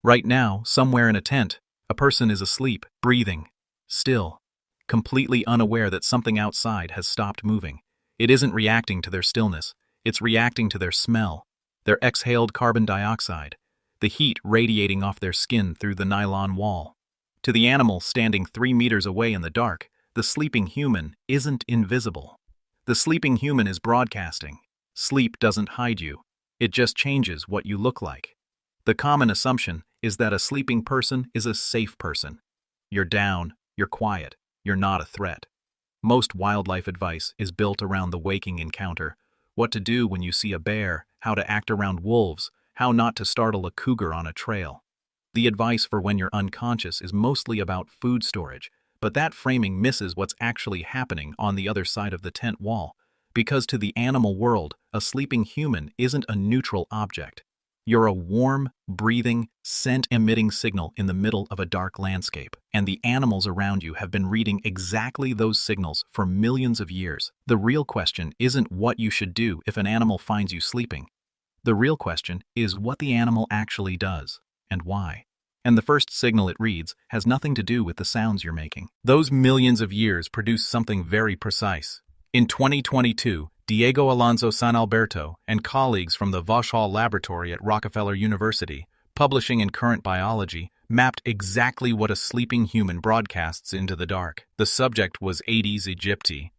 Right now, somewhere in a tent, a person is asleep, breathing, still, completely unaware that something outside has stopped moving. It isn't reacting to their stillness, it's reacting to their smell, their exhaled carbon dioxide, the heat radiating off their skin through the nylon wall. To the animal standing 3 meters away in the dark, the sleeping human isn't invisible. The sleeping human is broadcasting. Sleep doesn't hide you, it just changes what you look like. The common assumption is that a sleeping person is a safe person. You're down, you're quiet, you're not a threat. Most wildlife advice is built around the waking encounter: what to do when you see a bear, how to act around wolves, how not to startle a cougar on a trail. The advice for when you're unconscious is mostly about food storage, but that framing misses what's actually happening on the other side of the tent wall, because to the animal world, a sleeping human isn't a neutral object. You're a warm, breathing, scent-emitting signal in the middle of a dark landscape, and the animals around you have been reading exactly those signals for millions of years. The real question isn't what you should do if an animal finds you sleeping. The real question is what the animal actually does, and why. And the first signal it reads has nothing to do with the sounds you're making. Those millions of years produce something very precise. In 2022, Diego Alonso San Alberto and colleagues from the Vauxhall Laboratory at Rockefeller University, publishing in Current Biology, mapped exactly what a sleeping human broadcasts into the dark. The subject was Aedes aegypti,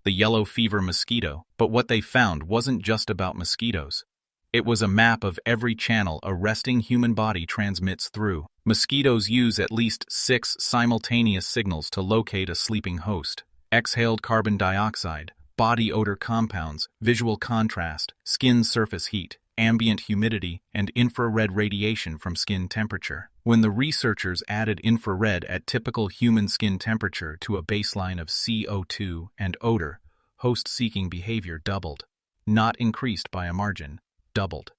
the yellow fever mosquito, but what they found wasn't just about mosquitoes. It was a map of every channel a resting human body transmits through. Mosquitoes use at least 6 simultaneous signals to locate a sleeping host: exhaled carbon dioxide, body odor compounds, visual contrast, skin surface heat, ambient humidity, and infrared radiation from skin temperature. When the researchers added infrared at typical human skin temperature to a baseline of CO2 and odor, host-seeking behavior doubled. Not increased by a margin, doubled.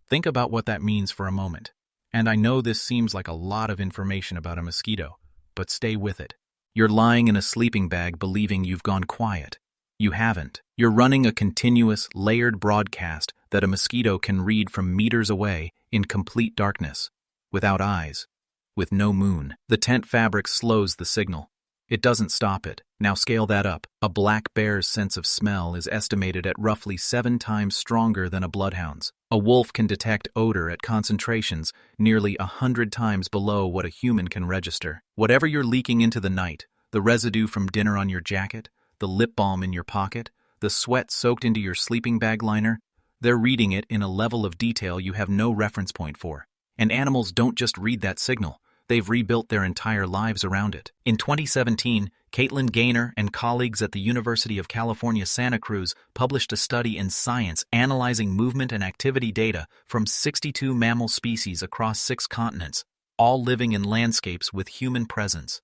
Think about what that means for a moment. And I know this seems like a lot of information about a mosquito, but stay with it. You're lying in a sleeping bag believing you've gone quiet. You haven't. You're running a continuous, layered broadcast that a mosquito can read from meters away in complete darkness, without eyes, with no moon. The tent fabric slows the signal. It doesn't stop it. Now scale that up. A black bear's sense of smell is estimated at roughly 7 times stronger than a bloodhound's. A wolf can detect odor at concentrations nearly 100 times below what a human can register. Whatever you're leaking into the night, the residue from dinner on your jacket, the lip balm in your pocket, the sweat soaked into your sleeping bag liner, they're reading it in a level of detail you have no reference point for. And animals don't just read that signal, they've rebuilt their entire lives around it. In 2017, Caitlin Gaynor and colleagues at the University of California, Santa Cruz published a study in Science analyzing movement and activity data from 62 mammal species across 6 continents, all living in landscapes with human presence.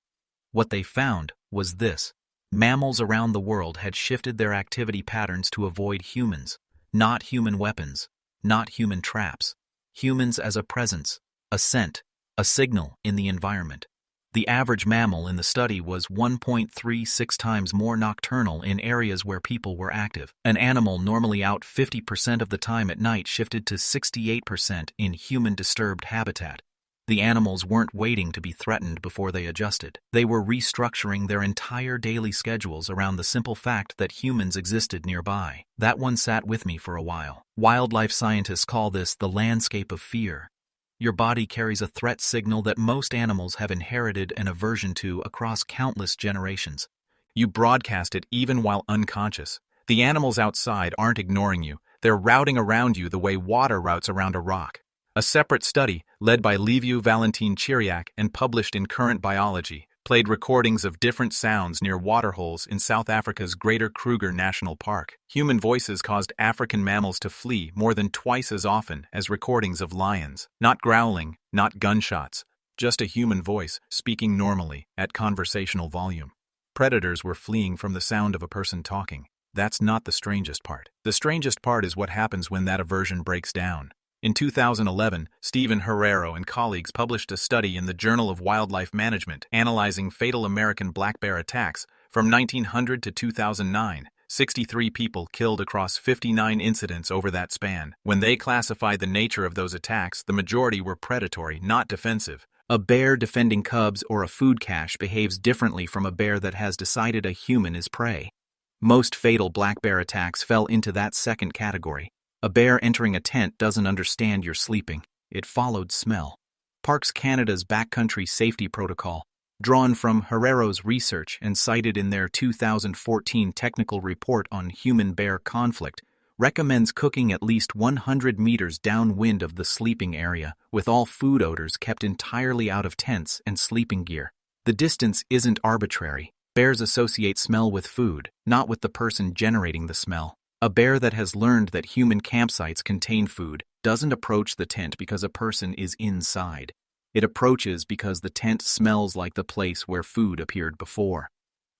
What they found was this: mammals around the world had shifted their activity patterns to avoid humans, not human weapons, not human traps. Humans as a presence, a scent, a signal in the environment. The average mammal in the study was 1.36 times more nocturnal in areas where people were active. An animal normally out 50% of the time at night shifted to 68% in human-disturbed habitat. The animals weren't waiting to be threatened before they adjusted. They were restructuring their entire daily schedules around the simple fact that humans existed nearby. That one sat with me for a while. Wildlife scientists call this the landscape of fear. Your body carries a threat signal that most animals have inherited an aversion to across countless generations. You broadcast it even while unconscious. The animals outside aren't ignoring you. They're routing around you the way water routes around a rock. A separate study, led by Liviu Valentin Chiriac and published in Current Biology, played recordings of different sounds near waterholes in South Africa's Greater Kruger National Park. Human voices caused African mammals to flee more than twice as often as recordings of lions. Not growling, not gunshots, just a human voice speaking normally at conversational volume. Predators were fleeing from the sound of a person talking. That's not the strangest part. The strangest part is what happens when that aversion breaks down. In 2011, Stephen Herrero and colleagues published a study in the Journal of Wildlife Management analyzing fatal American black bear attacks from 1900 to 2009, 63 people killed across 59 incidents over that span. When they classified the nature of those attacks, the majority were predatory, not defensive. A bear defending cubs or a food cache behaves differently from a bear that has decided a human is prey. Most fatal black bear attacks fell into that second category. A bear entering a tent doesn't understand you're sleeping. It followed smell. Parks Canada's backcountry safety protocol, drawn from Herrero's research and cited in their 2014 technical report on human-bear conflict, recommends cooking at least 100 meters downwind of the sleeping area, with all food odors kept entirely out of tents and sleeping gear. The distance isn't arbitrary. Bears associate smell with food, not with the person generating the smell. A bear that has learned that human campsites contain food doesn't approach the tent because a person is inside. It approaches because the tent smells like the place where food appeared before.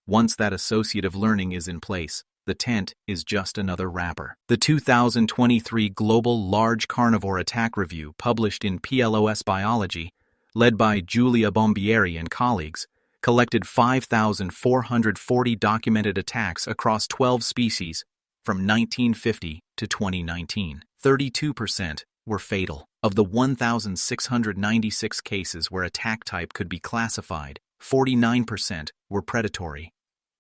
Once that associative learning is in place, the tent is just another wrapper. The 2023 Global Large Carnivore Attack Review, published in PLOS Biology, led by Giulia Bombieri and colleagues, collected 5,440 documented attacks across 12 species from 1950 to 2019. 32% were fatal. Of the 1,696 cases where attack type could be classified, 49% were predatory,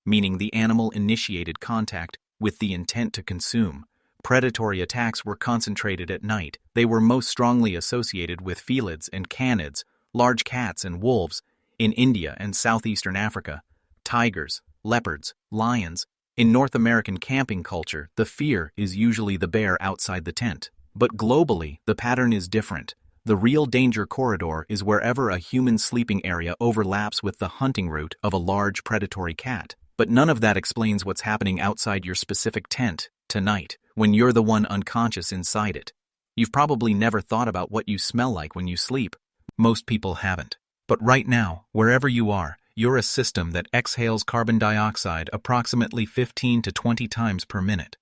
meaning the animal initiated contact with the intent to consume. Predatory attacks were concentrated at night. They were most strongly associated with felids and canids, large cats and wolves, in India and southeastern Africa, tigers, leopards, lions. In North American camping culture, the fear is usually the bear outside the tent. But globally, the pattern is different. The real danger corridor is wherever a human sleeping area overlaps with the hunting route of a large predatory cat. But none of that explains what's happening outside your specific tent tonight, when you're the one unconscious inside it. You've probably never thought about what you smell like when you sleep. Most people haven't. But right now, wherever you are, you're a system that exhales carbon dioxide approximately 15 to 20 times per minute.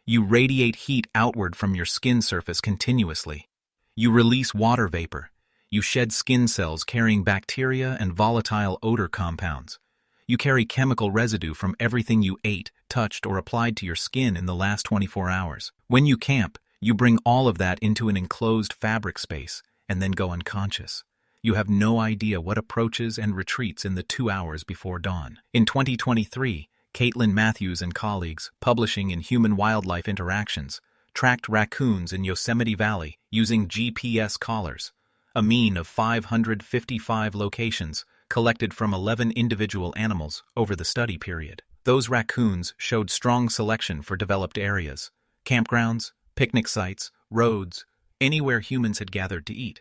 You radiate heat outward from your skin surface continuously. You release water vapor. You shed skin cells carrying bacteria and volatile odor compounds. You carry chemical residue from everything you ate, touched, or applied to your skin in the last 24 hours. When you camp, you bring all of that into an enclosed fabric space and then go unconscious. You have no idea what approaches and retreats in the 2 hours before dawn. In 2023, Caitlin Matthews and colleagues, publishing in Human-Wildlife Interactions, tracked raccoons in Yosemite Valley using GPS collars, a mean of 555 locations collected from 11 individual animals over the study period. Those raccoons showed strong selection for developed areas, campgrounds, picnic sites, roads, anywhere humans had gathered to eat.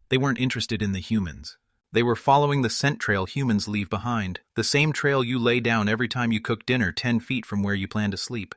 They weren't interested in the humans. They were following the scent trail humans leave behind, the same trail you lay down every time you cook dinner 10 feet from where you plan to sleep,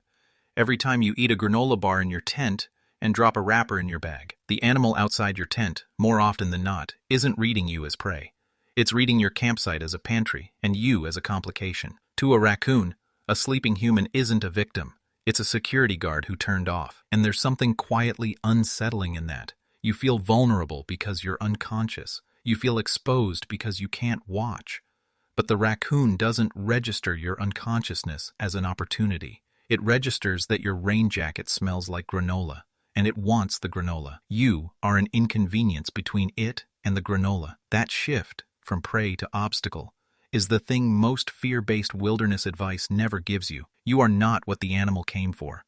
every time you eat a granola bar in your tent and drop a wrapper in your bag. The animal outside your tent, more often than not, isn't reading you as prey. It's reading your campsite as a pantry and you as a complication. To a raccoon, a sleeping human isn't a victim. It's a security guard who turned off, and there's something quietly unsettling in that. You feel vulnerable because you're unconscious. You feel exposed because you can't watch. But the raccoon doesn't register your unconsciousness as an opportunity. It registers that your rain jacket smells like granola, and it wants the granola. You are an inconvenience between it and the granola. That shift from prey to obstacle is the thing most fear-based wilderness advice never gives you. You are not what the animal came for.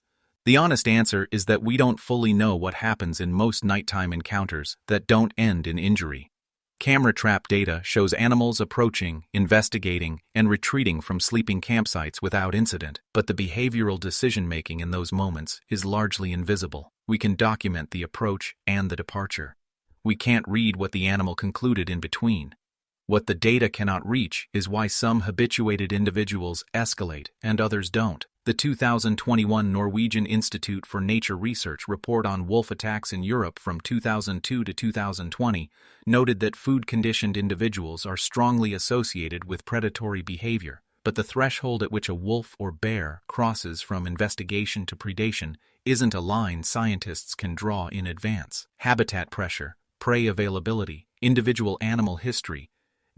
The honest answer is that we don't fully know what happens in most nighttime encounters that don't end in injury. Camera trap data shows animals approaching, investigating, and retreating from sleeping campsites without incident, but the behavioral decision-making in those moments is largely invisible. We can document the approach and the departure. We can't read what the animal concluded in between. What the data cannot reach is why some habituated individuals escalate and others don't. The 2021 Norwegian Institute for Nature Research report on wolf attacks in Europe from 2002 to 2020 noted that food-conditioned individuals are strongly associated with predatory behavior, but the threshold at which a wolf or bear crosses from investigation to predation isn't a line scientists can draw in advance. Habitat pressure, prey availability, individual animal history,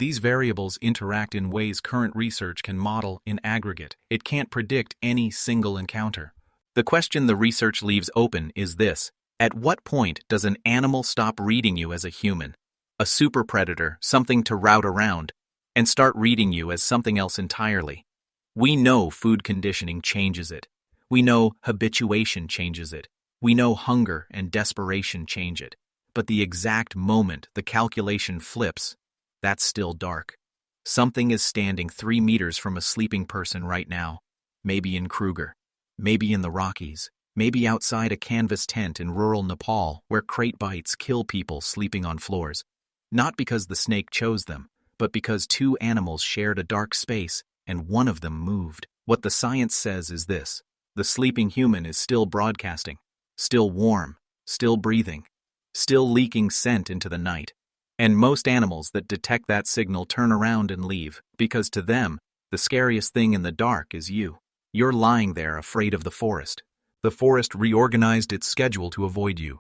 These variables interact in ways current research can model in aggregate. It can't predict any single encounter. The question the research leaves open is this: at what point does an animal stop reading you as a human, a super predator, something to rout around, and start reading you as something else entirely? We know food conditioning changes it. We know habituation changes it. We know hunger and desperation change it. But the exact moment the calculation flips, that's still dark. Something is standing 3 meters from a sleeping person right now, maybe in Kruger, maybe in the Rockies, maybe outside a canvas tent in rural Nepal where crate bites kill people sleeping on floors. Not because the snake chose them, but because two animals shared a dark space and one of them moved. What the science says is this: the sleeping human is still broadcasting, still warm, still breathing, still leaking scent into the night. And most animals that detect that signal turn around and leave, because to them, the scariest thing in the dark is you. You're lying there afraid of the forest. The forest reorganized its schedule to avoid you.